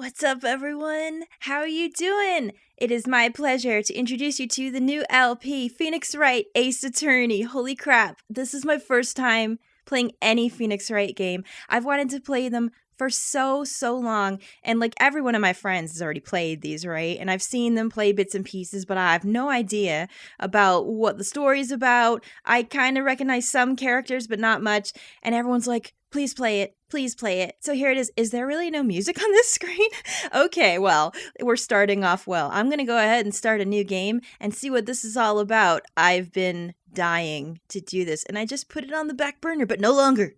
What's up, everyone? How are you doing? It is my pleasure to introduce you to the new LP, Phoenix Wright, Ace Attorney. Holy crap, this is my first time playing any Phoenix Wright game. I've wanted to play them for so long, and like every one of my friends has already played these, right? And I've seen them play bits and pieces, but I have no idea about what the story's about. I kind of recognize some characters, but not much, and everyone's like, please play it. Please play it. So here it is. Is there really no music on this screen? Okay, well, we're starting off well. I'm going to go ahead and start a new game and see what this is all about. I've been dying to do this, and I just put it on the back burner, but no longer.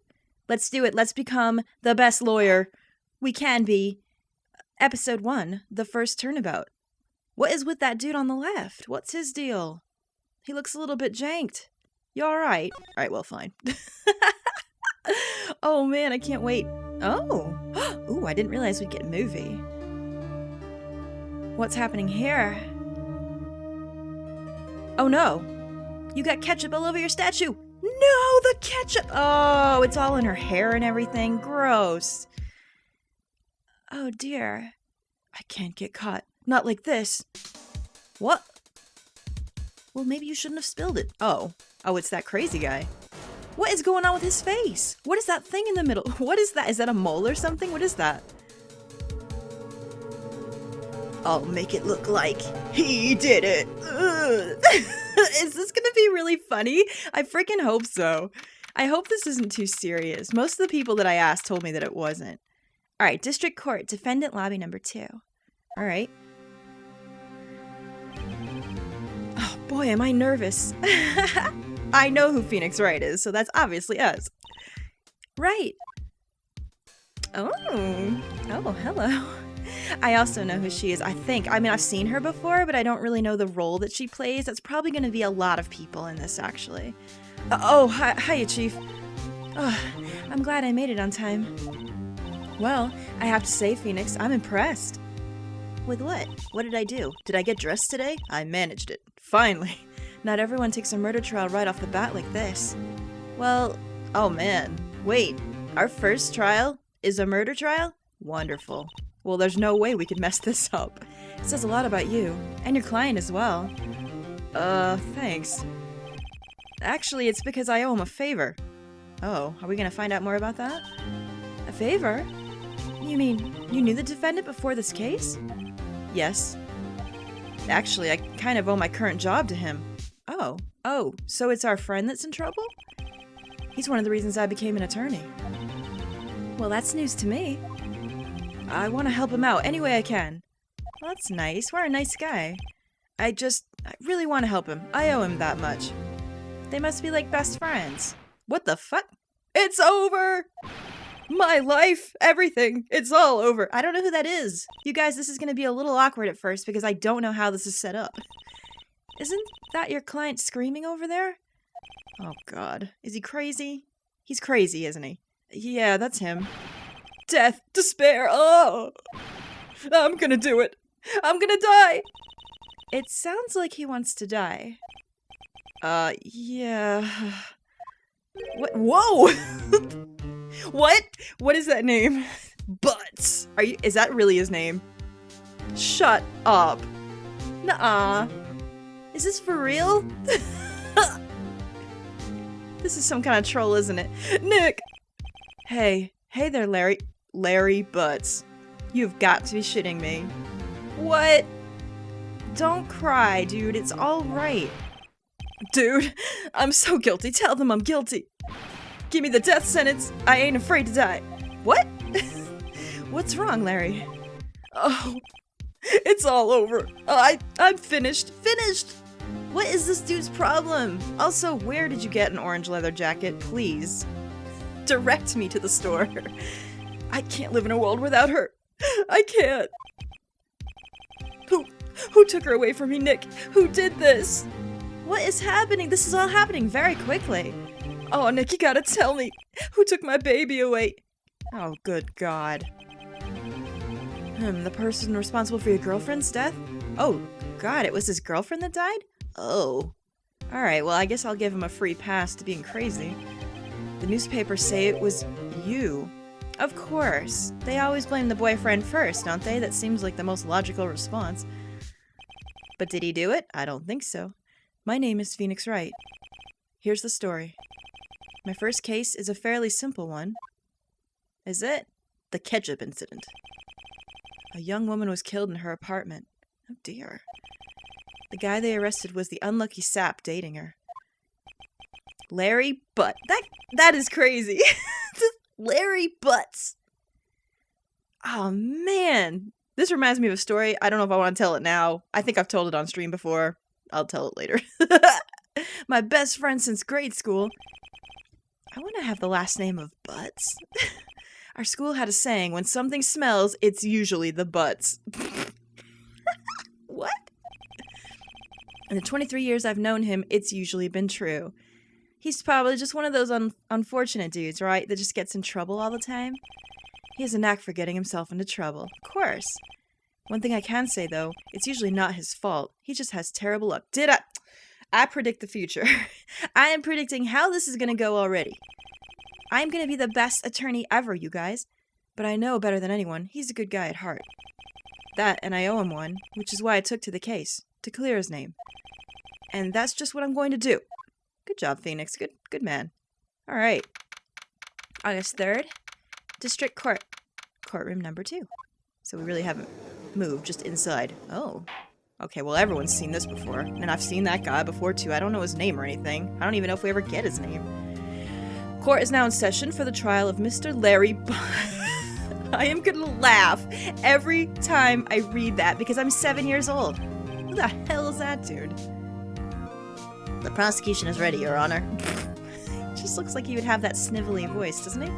Let's do it. Let's become the best lawyer we can be. Episode 1, the first turnabout. What is with that dude on the left? What's his deal? He looks a little bit janked. You all right? All right, well, fine. Oh man, I can't wait. Oh. Ooh, I didn't realize we'd get a movie. What's happening here? Oh no. You got ketchup all over your statue. No, the ketchup. Oh, it's all in her hair and everything. Gross. Oh dear. I can't get caught. Not like this. What? Well, maybe you shouldn't have spilled it. Oh. Oh, it's that crazy guy. What is going on with his face? What is that thing in the middle? What is that? Is that a mole or something? What is that? I'll make it look like he did it. Is this gonna be really funny? I freaking hope so. I hope this isn't too serious. Most of the people that I asked told me that it wasn't. Alright, District Court, Defendant Lobby number 2. Alright. Oh boy, am I nervous. I know who Phoenix Wright is, so that's obviously us. Right. Oh, hello. I also know who she is, I think. I mean, I've seen her before, but I don't really know the role that she plays. That's probably going to be a lot of people in this, actually. Hiya, Chief. Oh, I'm glad I made it on time. Well, I have to say, Phoenix, I'm impressed. With what? What did I do? Did I get dressed today? I managed it. Finally. Not everyone takes a murder trial right off the bat like this. Well, oh man. Wait, our first trial is a murder trial? Wonderful. Well, there's no way we could mess this up. It says a lot about you, and your client as well. Thanks. Actually, it's because I owe him a favor. Oh, are we gonna find out more about that? A favor? You mean, you knew the defendant before this case? Yes. Actually, I kind of owe my current job to him. Oh, so it's our friend that's in trouble? He's one of the reasons I became an attorney. Well, that's news to me. I want to help him out any way I can. Well, that's nice. We're a nice guy. I really want to help him. I owe him that much. They must be like best friends. What the fuck? It's over! My life, everything, it's all over. I don't know who that is. You guys, this is going to be a little awkward at first because I don't know how this is set up. Isn't that your client screaming over there? Oh god. Is he crazy? He's crazy, isn't he? Yeah, that's him. Death, despair, oh! I'm gonna do it. I'm gonna die! It sounds like he wants to die. Yeah. What? Whoa! What? What is that name? Butts. Is that really his name? Shut up. Nuh-uh. Is this for real? This is some kind of troll, isn't it? Nick! Hey there, Larry Butts. You've got to be shitting me. What? Don't cry, dude. It's all right. Dude, I'm so guilty. Tell them I'm guilty. Give me the death sentence. I ain't afraid to die. What? What's wrong, Larry? Oh, it's all over. I'm finished. Finished! What is this dude's problem? Also, where did you get an orange leather jacket? Please. Direct me to the store. I can't live in a world without her. I can't. Who took her away from me, Nick? Who did this? What is happening? This is all happening very quickly. Oh, Nick, you gotta tell me. Who took my baby away? Oh, good God. The person responsible for your girlfriend's death? Oh, God, it was his girlfriend that died? Oh. Alright, well, I guess I'll give him a free pass to being crazy. The newspapers say it was you. Of course. They always blame the boyfriend first, don't they? That seems like the most logical response. But did he do it? I don't think so. My name is Phoenix Wright. Here's the story. My first case is a fairly simple one. Is it? The ketchup incident. A young woman was killed in her apartment. Oh dear. The guy they arrested was the unlucky sap dating her. Larry Butt. That is crazy. Larry Butts. Oh man. This reminds me of a story. I don't know if I want to tell it now. I think I've told it on stream before. I'll tell it later. My best friend since grade school. I want to have the last name of Butts. Our school had a saying, when something smells, it's usually the butts. What? In the 23 years I've known him, it's usually been true. He's probably just one of those unfortunate dudes, right? That just gets in trouble all the time. He has a knack for getting himself into trouble. Of course. One thing I can say, though, it's usually not his fault. He just has terrible luck. I predict the future. I am predicting how this is going to go already. I'm going to be the best attorney ever, you guys. But I know better than anyone, he's a good guy at heart. That, and I owe him one, which is why I took to the case, to clear his name. And that's just what I'm going to do. Good job, Phoenix. Good man. All right. August 3rd, District Court. Courtroom number 2. So we really haven't moved, just inside. Oh. Okay, well, everyone's seen this before. And I've seen that guy before, too. I don't know his name or anything. I don't even know if we ever get his name. Court is now in session for the trial of Mr. Larry I am gonna laugh every time I read that because I'm 7 years old. Who the hell is that dude? The prosecution is ready, Your Honor. Just looks like he would have that snivelly voice, doesn't he?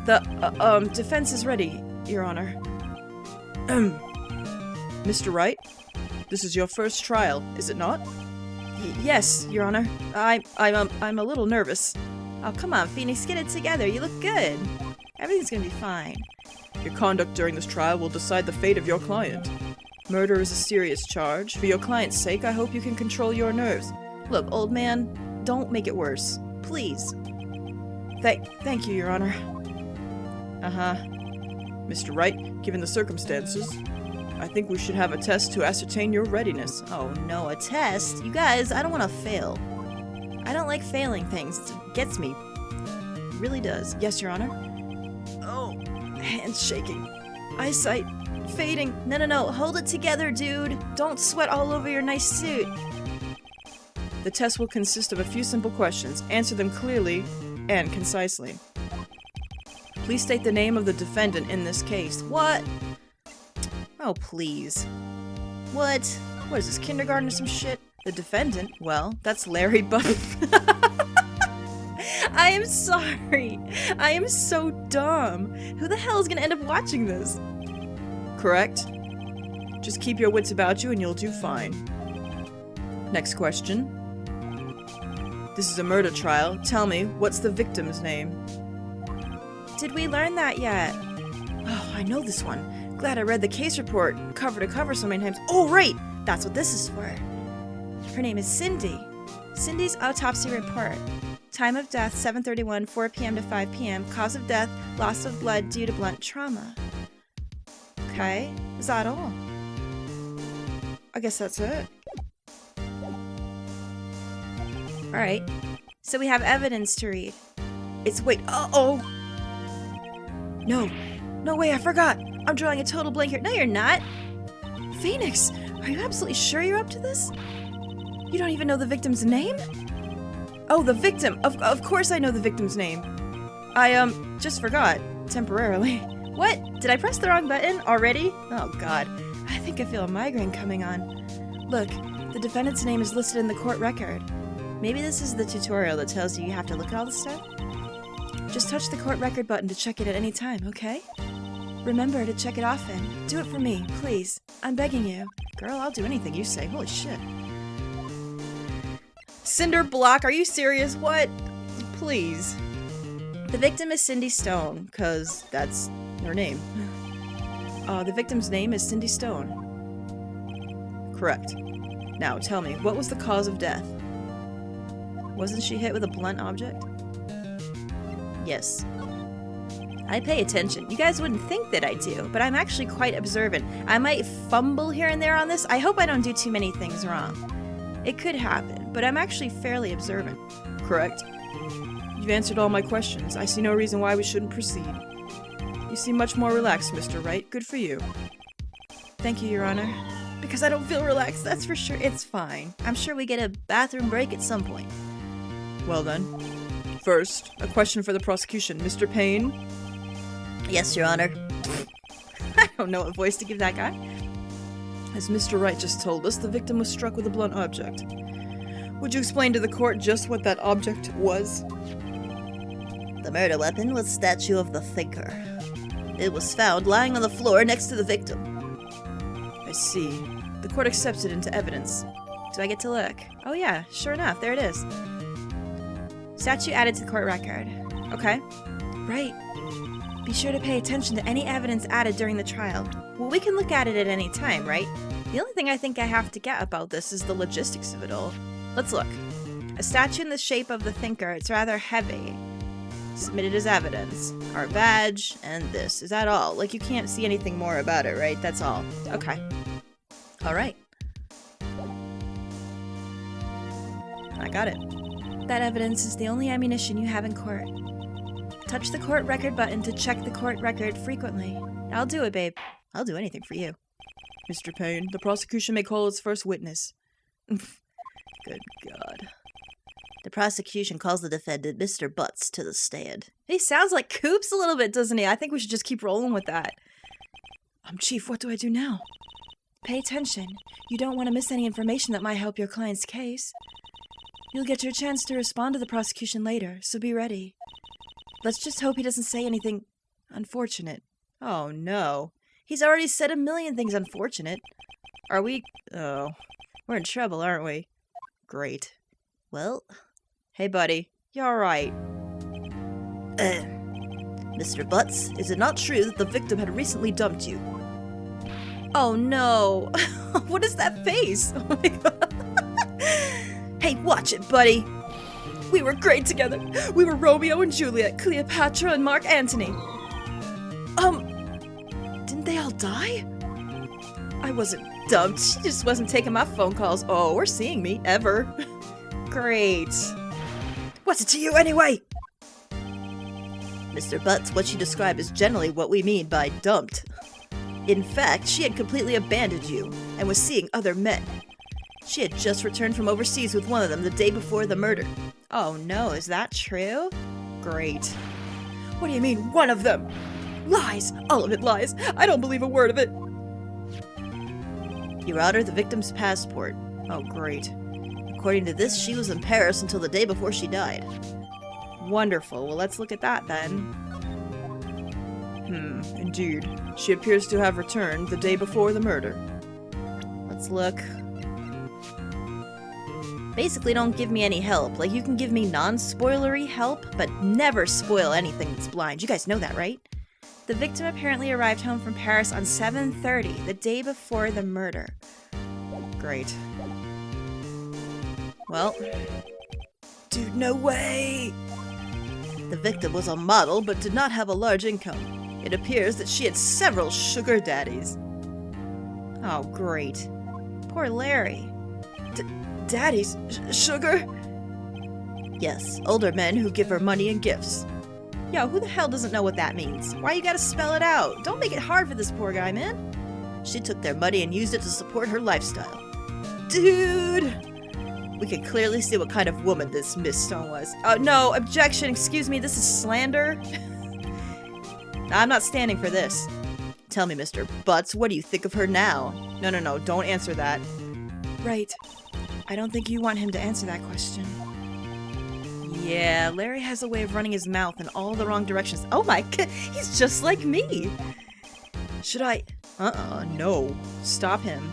The, defense is ready, Your Honor. Mr. Wright, this is your first trial, is it not? Yes, Your Honor. I'm a little nervous. Oh, come on, Phoenix, get it together. You look good. Everything's gonna be fine. Your conduct during this trial will decide the fate of your client. Murder is a serious charge. For your client's sake, I hope you can control your nerves. Look, old man, don't make it worse. Please. Thank you, Your Honor. Uh-huh. Mr. Wright, given the circumstances, I think we should have a test to ascertain your readiness. Oh no, a test? You guys, I don't want to fail. I don't like failing things. It gets me. It really does. Yes, Your Honor. Oh, hands shaking. Eyesight fading. No. Hold it together, dude. Don't sweat all over your nice suit. The test will consist of a few simple questions. Answer them clearly and concisely. Please state the name of the defendant in this case. What? Oh, please. What? What is this, kindergarten or some shit? The defendant? Well, that's Larry Butt. I am sorry. I am so dumb. Who the hell is gonna end up watching this? Correct. Just keep your wits about you and you'll do fine. Next question. This is a murder trial. Tell me, what's the victim's name? Did we learn that yet? Oh, I know this one. Glad I read the case report cover to cover so many times. Oh, right! That's what this is for. Her name is Cindy. Cindy's autopsy report. Time of death, 7:31, 4 p.m. to 5 p.m. Cause of death, loss of blood due to blunt trauma. Okay, is that all? I guess that's it. Alright, so we have evidence to read. Wait, uh-oh! No way, I forgot! I'm drawing a total blank here. No, you're not! Phoenix, are you absolutely sure you're up to this? You don't even know the victim's name? Oh, the victim! Of course I know the victim's name. I, just forgot. Temporarily. What? Did I press the wrong button already? Oh god. I think I feel a migraine coming on. Look, the defendant's name is listed in the court record. Maybe this is the tutorial that tells you have to look at all this stuff? Just touch the court record button to check it at any time, okay? Remember to check it often. Do it for me, please. I'm begging you. Girl, I'll do anything you say. Holy shit. Cinder block, are you serious? What? Please. The victim is Cindy Stone, cause that's her name. The victim's name is Cindy Stone. Correct. Now, tell me, what was the cause of death? Wasn't she hit with a blunt object? Yes. I pay attention. You guys wouldn't think that I do, but I'm actually quite observant. I might fumble here and there on this. I hope I don't do too many things wrong. It could happen, but I'm actually fairly observant. Correct. You've answered all my questions. I see no reason why we shouldn't proceed. You seem much more relaxed, Mr. Wright. Good for you. Thank you, Your Honor. Because I don't feel relaxed, that's for sure. It's fine. I'm sure we get a bathroom break at some point. Well then. First, a question for the prosecution. Mr. Payne? Yes, Your Honor. I don't know what voice to give that guy. As Mr. Wright just told us, the victim was struck with a blunt object. Would you explain to the court just what that object was? The murder weapon was a statue of the thinker. It was found lying on the floor next to the victim. I see. The court accepts it into evidence. Do I get to look? Oh yeah, sure enough, there it is. Statue added to the court record. Okay. Right. Be sure to pay attention to any evidence added during the trial. Well, we can look at it at any time, right? The only thing I think I have to get about this is the logistics of it all. Let's look. A statue in the shape of the thinker. It's rather heavy. Submitted as evidence. Our badge, and this. Is that all? Like, you can't see anything more about it, right? That's all. Okay. Alright. I got it. That evidence is the only ammunition you have in court. Touch the court record button to check the court record frequently. I'll do it, babe. I'll do anything for you. Mr. Payne, the prosecution may call its first witness. Good God. The prosecution calls the defendant, Mr. Butts, to the stand. He sounds like Coops a little bit, doesn't he? I think we should just keep rolling with that. Chief, what do I do now? Pay attention. You don't want to miss any information that might help your client's case. You'll get your chance to respond to the prosecution later, so be ready. Let's just hope he doesn't say anything unfortunate. Oh no. He's already said a million things unfortunate. Are we? Oh. We're in trouble, aren't we? Great. Well, hey buddy, you alright? Mr. Butts, is it not true that the victim had recently dumped you? Oh no. What is that face? Oh my God. Hey, watch it, buddy. We were great together. We were Romeo and Juliet, Cleopatra and Mark Antony. Didn't they all die? I wasn't dumped. She just wasn't taking my phone calls. Oh, or seeing me, ever. Great. What's it to you anyway? Mr. Butts, what you describe is generally what we mean by dumped. In fact, she had completely abandoned you and was seeing other men. She had just returned from overseas with one of them the day before the murder. Oh no, is that true? Great. What do you mean, one of them? Lies! All of it lies! I don't believe a word of it! Your Honor, the victim's passport. Oh, great. According to this, she was in Paris until the day before she died. Wonderful. Well, let's look at that then. Indeed. She appears to have returned the day before the murder. Let's look. Basically, don't give me any help. Like, you can give me non-spoilery help, but never spoil anything that's blind. You guys know that, right? The victim apparently arrived home from Paris on 7:30, the day before the murder. Great. Well, dude, no way! The victim was a model, but did not have a large income. It appears that she had several sugar daddies. Oh, great. Poor Larry. Daddies? Sugar? Yes, older men who give her money and gifts. Yo, who the hell doesn't know what that means? Why you gotta spell it out? Don't make it hard for this poor guy, man. She took their money and used it to support her lifestyle. Dude! We can clearly see what kind of woman this Miss Stone was. Oh, no, objection, excuse me, this is slander? I'm not standing for this. Tell me, Mr. Butts, what do you think of her now? No, don't answer that. Right. I don't think you want him to answer that question. Yeah, Larry has a way of running his mouth in all the wrong directions. Oh my God, he's just like me! Should I? No. Stop him.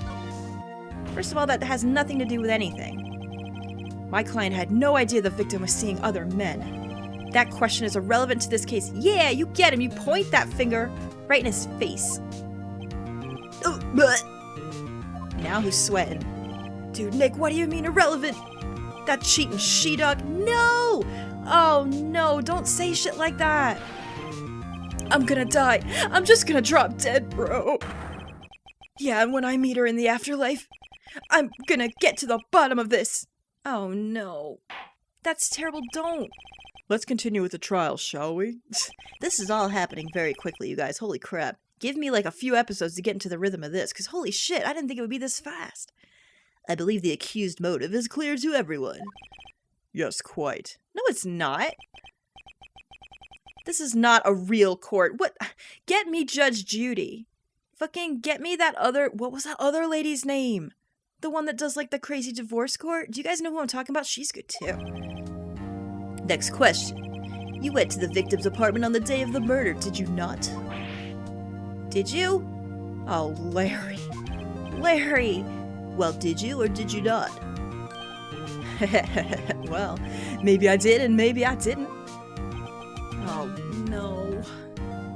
First of all, that has nothing to do with anything. My client had no idea the victim was seeing other men. That question is irrelevant to this case. Yeah, you get him. You point that finger right in his face. Now who's sweating? Dude, Nick, what do you mean irrelevant? That cheating she-dog? No! Oh no, don't say shit like that. I'm gonna die. I'm just gonna drop dead, bro. Yeah, and when I meet her in the afterlife, I'm gonna get to the bottom of this. Oh no. That's terrible, don't. Let's continue with the trial, shall we? This is all happening very quickly, you guys. Holy crap. Give me like a few episodes to get into the rhythm of this, because holy shit, I didn't think it would be this fast. I believe the accused motive is clear to everyone. Yes, quite. No, it's not. This is not a real court. What? Get me Judge Judy. Fucking get me that other... What was that other lady's name? The one that does like the crazy divorce court? Do you guys know who I'm talking about? She's good too. Next question. You went to the victim's apartment on the day of the murder, did you not? Did you? Oh, Larry. Larry! Well, did you or did you not? Well, maybe I did and maybe I didn't. Oh, no.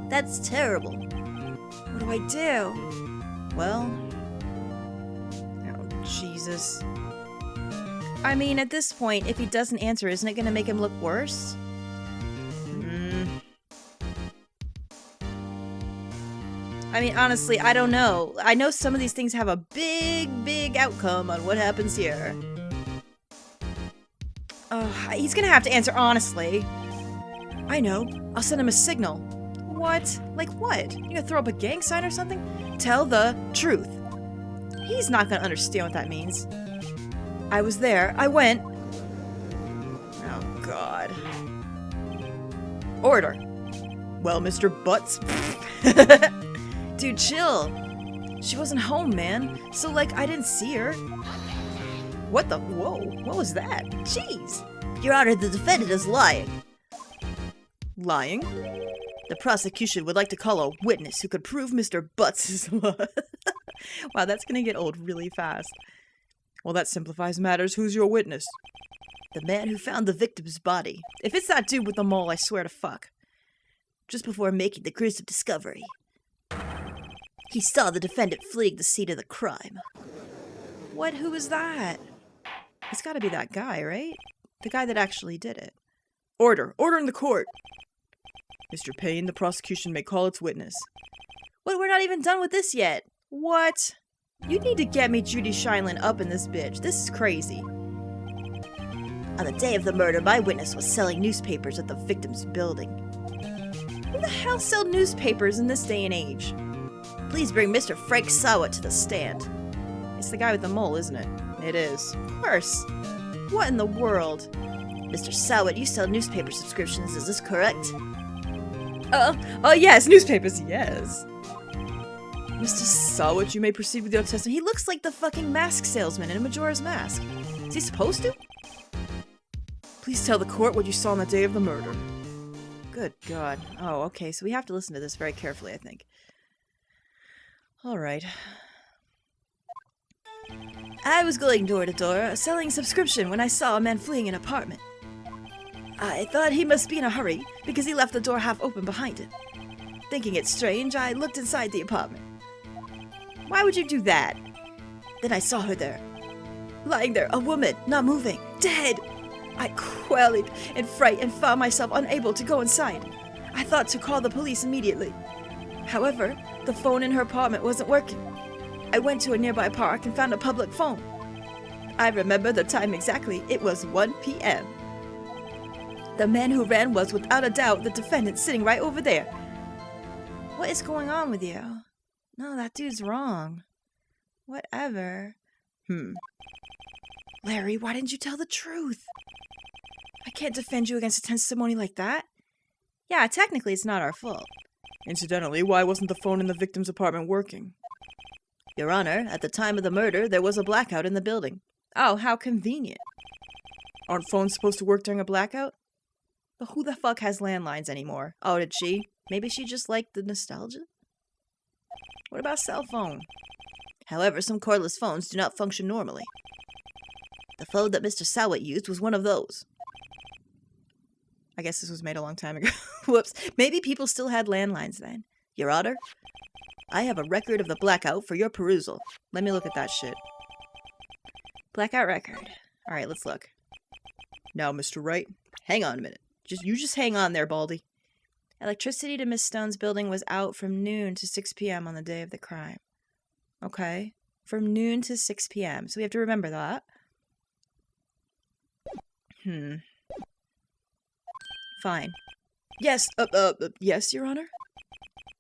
That's terrible. What do I do? Well... Oh, Jesus. I mean, at this point, if he doesn't answer, isn't it going to make him look worse? I mean, honestly, I don't know. I know some of these things have a big outcome on what happens here. He's gonna have to answer honestly. I know. I'll send him a signal. What? Like what? You gonna throw up a gang sign or something? Tell the truth. He's not gonna understand what that means. I was there. I went. Oh, God. Order. Well, Mr. Butts. Dude, chill. She wasn't home, man. So, like, I didn't see her. What the? Whoa. What was that? Jeez. Your Honor, the defendant is lying. Lying? The prosecution would like to call a witness who could prove Mr. Butts' Wow, that's gonna get old really fast. Well, that simplifies matters. Who's your witness? The man who found the victim's body. If it's that dude with the mole, I swear to fuck. Just before making the gruesome discovery. He saw the defendant fleeing the scene of the crime. What? Who was that? It's gotta be that guy, right? The guy that actually did it. Order. Order in the court. Mr. Payne, the prosecution may call its witness. What? We're not even done with this yet. What? You need to get me Judy Shineland up in this bitch. This is crazy. On the day of the murder, my witness was selling newspapers at the victim's building. Who the hell sells newspapers in this day and age? Please bring Mr. Frank Sawat to the stand. It's the guy with the mole, isn't it? It is. Of course. What in the world? Mr. Sawat, you sell newspaper subscriptions, is this correct? Yes, newspapers, yes. Mr. Sawat, you may proceed with your testimony. He looks like the fucking mask salesman in a Majora's Mask. Is he supposed to? Please tell the court what you saw on the day of the murder. Good God. Oh, okay, so we have to listen to this very carefully, I think. Alright. I was going door to door, selling subscription when I saw a man fleeing an apartment. I thought he must be in a hurry, because he left the door half open behind him. Thinking it strange, I looked inside the apartment. Why would you do that? Then I saw her there. Lying there, a woman, not moving, dead! I quailed in fright and found myself unable to go inside. I thought to call the police immediately. However, the phone in her apartment wasn't working. I went to a nearby park and found a public phone. I remember the time exactly. It was 1 p.m. The man who ran was, without a doubt, the defendant sitting right over there. What is going on with you? No, that dude's wrong. Whatever. Larry, why didn't you tell the truth? I can't defend you against a testimony like that. Yeah, technically it's not our fault. Incidentally, why wasn't the phone in the victim's apartment working? Your Honor, at the time of the murder, there was a blackout in the building. Oh, how convenient. Aren't phones supposed to work during a blackout? But who the fuck has landlines anymore? Oh, did she? Maybe she just liked the nostalgia? What about cell phone? However, some cordless phones do not function normally. The phone that Mr. Sawat used was one of those. I guess this was made a long time ago. Whoops. Maybe people still had landlines then. Your Honor, I have a record of the blackout for your perusal. Let me look at that shit. Blackout record. Alright, let's look. Now, Mr. Wright. Hang on a minute. You just hang on there, Baldy. Electricity to Miss Stone's building was out from noon to 6 p.m. on the day of the crime. Okay. From noon to 6 p.m. So we have to remember that. Fine. Yes, yes, Your Honor?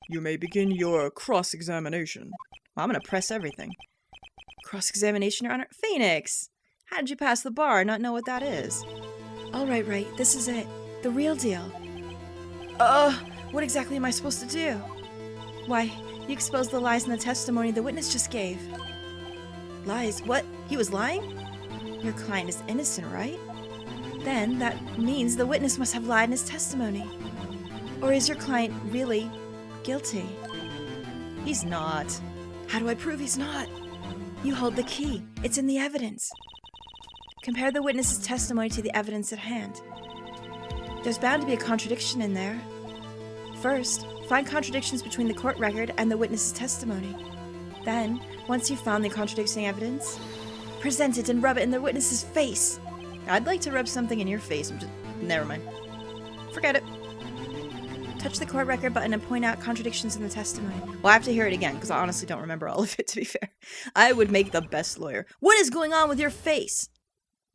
You may begin your cross-examination. Well, I'm gonna press everything. Cross-examination, Your Honor? Phoenix! How did you pass the bar and not know what that is? All right, Wright. This is it. The real deal. What exactly am I supposed to do? Why, you exposed the lies in the testimony the witness just gave. Lies? What? He was lying? Your client is innocent, right? Then that means the witness must have lied in his testimony. Or is your client really guilty? He's not. How do I prove he's not? You hold the key. It's in the evidence. Compare the witness's testimony to the evidence at hand. There's bound to be a contradiction in there. First, find contradictions between the court record and the witness's testimony. Then, once you've found the contradicting evidence, present it and rub it in the witness's face. I'd like to rub something in your face. Never mind. Forget it. Touch the court record button and point out contradictions in the testimony. Well, I have to hear it again, because I honestly don't remember all of it, to be fair. I would make the best lawyer. What is going on with your face?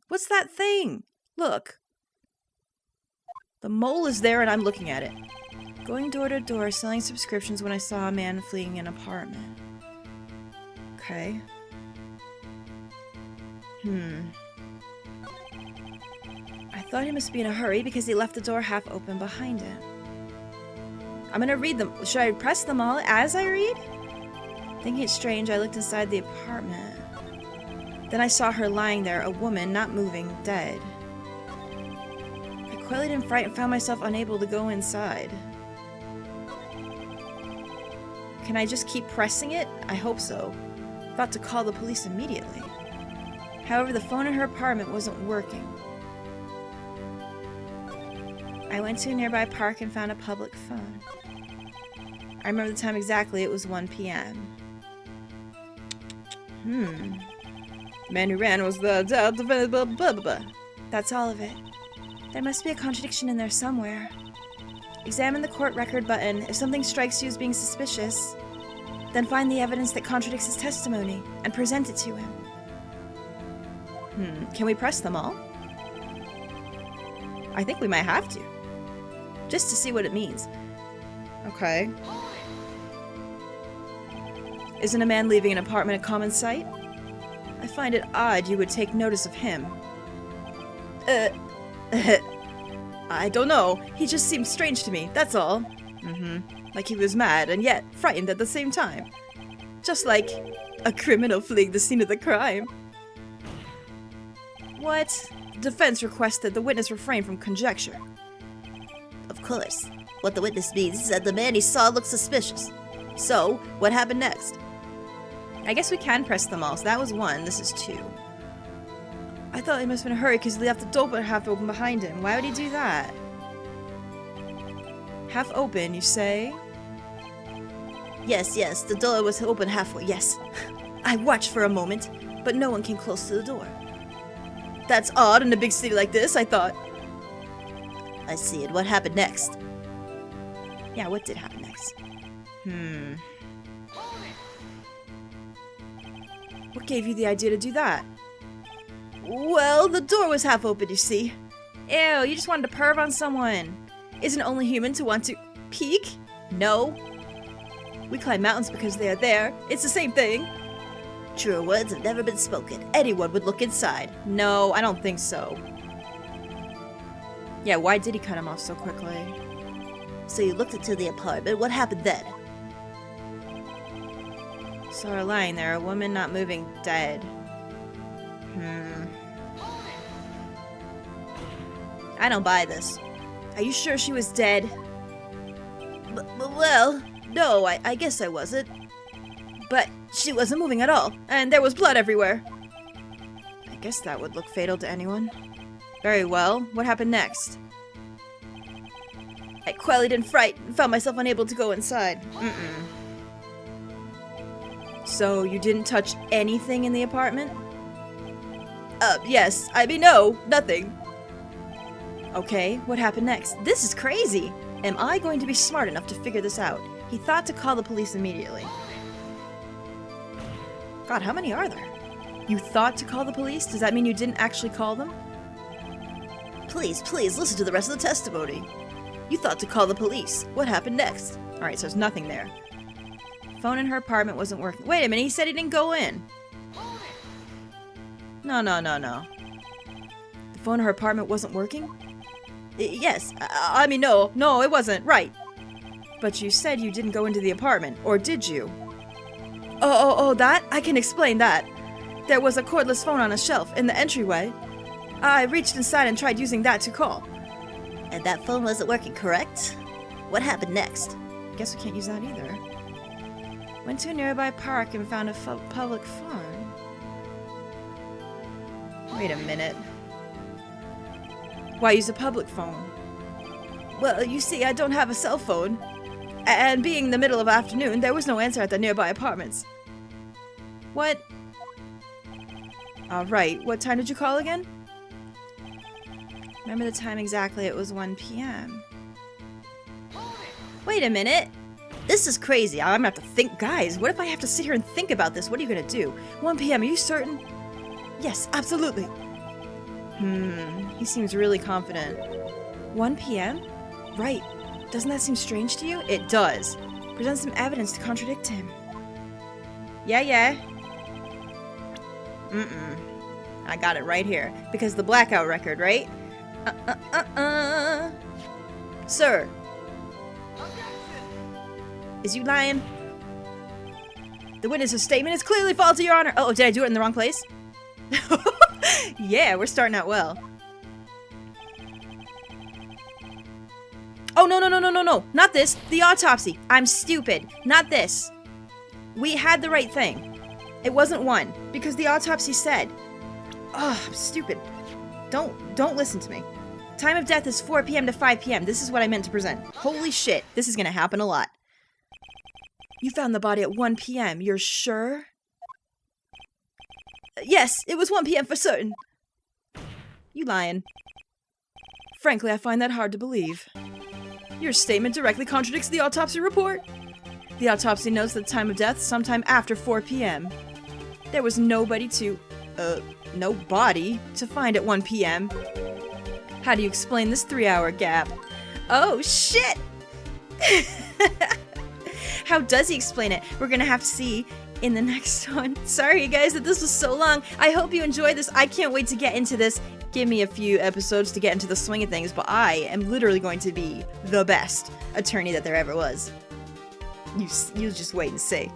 What's that thing? Look. The mole is there and I'm looking at it. Going door to door selling subscriptions when I saw a man fleeing an apartment. Okay. I thought he must be in a hurry because he left the door half open behind him. I'm gonna read them. Should I press them all as I read? Thinking it strange, I looked inside the apartment. Then I saw her lying there, a woman, not moving, dead. I quailed in fright and found myself unable to go inside. Can I just keep pressing it? I hope so. Thought to call the police immediately. However, the phone in her apartment wasn't working. I went to a nearby park and found a public phone. I remember the time exactly. It was 1 p.m. The man who ran was the blah, blah, blah. That's all of it. There must be a contradiction in there somewhere. Examine the court record button. If something strikes you as being suspicious, then find the evidence that contradicts his testimony and present it to him. Can we press them all? I think we might have to. Just to see what it means. Okay. Isn't a man leaving an apartment a common sight? I find it odd you would take notice of him. I don't know. He just seemed strange to me, that's all. Like he was mad and yet frightened at the same time. Just like a criminal fleeing the scene of the crime. What? The defense requested the witness refrain from conjecture. Of course. What the witness means is that the man he saw looked suspicious. So, what happened next? I guess we can press them all. So that was 1, this is 2. I thought he must have been in a hurry because he left the door half open behind him. Why would he do that? Half open, you say? Yes, the door was open halfway, yes. I watched for a moment, but no one came close to the door. That's odd in a big city like this, I thought. I see it. What happened next? Yeah, what did happen next? What gave you the idea to do that? Well, the door was half open, you see. Ew, you just wanted to perv on someone. Isn't it only human to want to peek? No. We climb mountains because they are there. It's the same thing. Truer words have never been spoken. Anyone would look inside. No, I don't think so. Yeah, why did he cut him off so quickly? So you looked into the apartment. What happened then? Saw her lying there, a woman not moving, dead. I don't buy this. Are you sure she was dead? Well, no, I guess I wasn't. But she wasn't moving at all, and there was blood everywhere. I guess that would look fatal to anyone. Very well. What happened next? I quailed in fright and found myself unable to go inside. So you didn't touch anything in the apartment? Yes. I mean, no, nothing. Okay, what happened next? This is crazy. Am I going to be smart enough to figure this out? He thought to call the police immediately. God, how many are there? You thought to call the police? Does that mean you didn't actually call them? Please, please, listen to the rest of the testimony. You thought to call the police. What happened next? Alright, so there's nothing there. Phone in her apartment wasn't working. Wait a minute, he said he didn't go in. No. The phone in her apartment wasn't working? Yes, I mean, no, it wasn't. Right. But you said you didn't go into the apartment, or did you? Oh, that? I can explain that. There was a cordless phone on a shelf in the entryway. I reached inside and tried using that to call. And that phone wasn't working, correct? What happened next? Guess we can't use that either. Went to a nearby park and found a public phone. Wait a minute. Why use a public phone? Well, you see, I don't have a cell phone. And being the middle of afternoon, there was no answer at the nearby apartments. What? Alright, what time did you call again? Remember the time exactly, it was 1 p.m. Wait a minute! This is crazy. I'm gonna have to think. Guys, what if I have to sit here and think about this? What are you gonna do? 1 p.m., are you certain? Yes, absolutely. He seems really confident. 1 p.m.? Right. Doesn't that seem strange to you? It does. Present some evidence to contradict him. Yeah. I got it right here. Because the blackout record, right? Sir. Is you lying? The witness's statement is clearly false, Your Honor. Oh, did I do it in the wrong place? Yeah, we're starting out well. Oh, no. Not this. The autopsy. I'm stupid. Not this. We had the right thing. It wasn't 1, because the autopsy said. Oh, I'm stupid. Don't listen to me. Time of death is 4 p.m. to 5 p.m. This is what I meant to present. Holy shit. This is gonna happen a lot. You found the body at 1 p.m. You're sure? Yes, it was 1 p.m. for certain. You lying. Frankly, I find that hard to believe. Your statement directly contradicts the autopsy report. The autopsy notes the time of death sometime after 4 p.m. There was nobody to find at 1 p.m. How do you explain this 3-hour gap? Oh, shit! How does he explain it? We're gonna have to see in the next one. Sorry, guys, that this was so long. I hope you enjoyed this. I can't wait to get into this. Give me a few episodes to get into the swing of things, but I am literally going to be the best attorney that there ever was. You just wait and see.